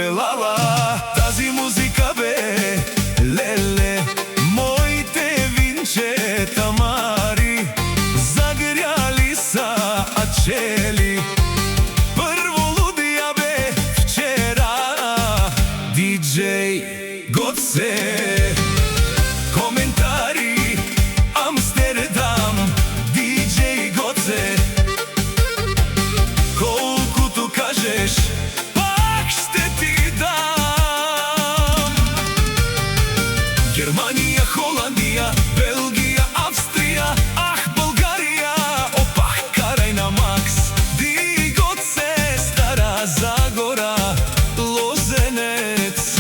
Белала, тази музика бе, леле, моите винчета Мари, загряли са ачели, първо лудия бе вчера, диджей Гоце. Коментари, Амстердам, диджей Гоце, колкото кажеш, пак ще ти дам. Германия, Холандия, Белгия, Австрия, ах, България, опах, карай на макс. Ди Гоце, Стара Загора, Лозенец.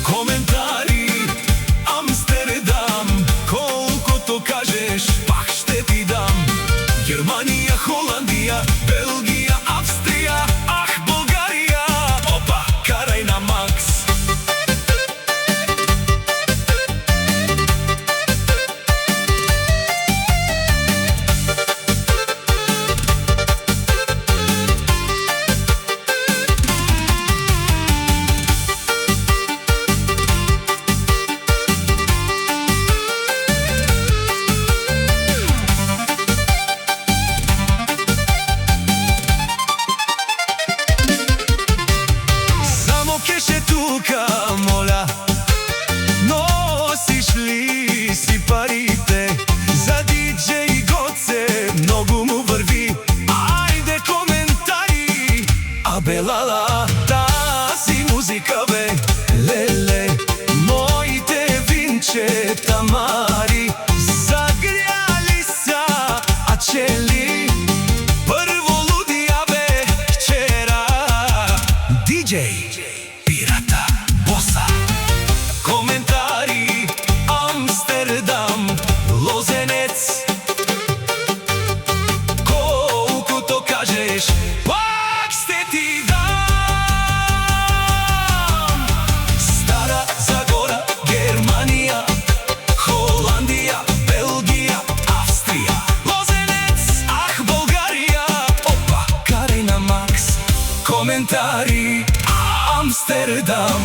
Коментари, Амстердам, колкото кажеш, пак ще ти дам. Германия, Холандия, Белгия, Австрия, ах, България, опа, карай на макс. Кеше тука, моля, носиш ли си парите? За диджей Гоце много му върви. Айде коментари, Белала, тази музика бе, леле, моите винчета Мари, загряли са ачели, първо лудия бе вчера, диджей Пирата Боса. Коментари, Амстердам, Лозенец, колкото кажеш, пак ще ти дам. Стара Загора, Германия, Холандия, Белгия, Австрия, Лозенец, ах, България, опа, карай на макс. Коментари, Амстердам.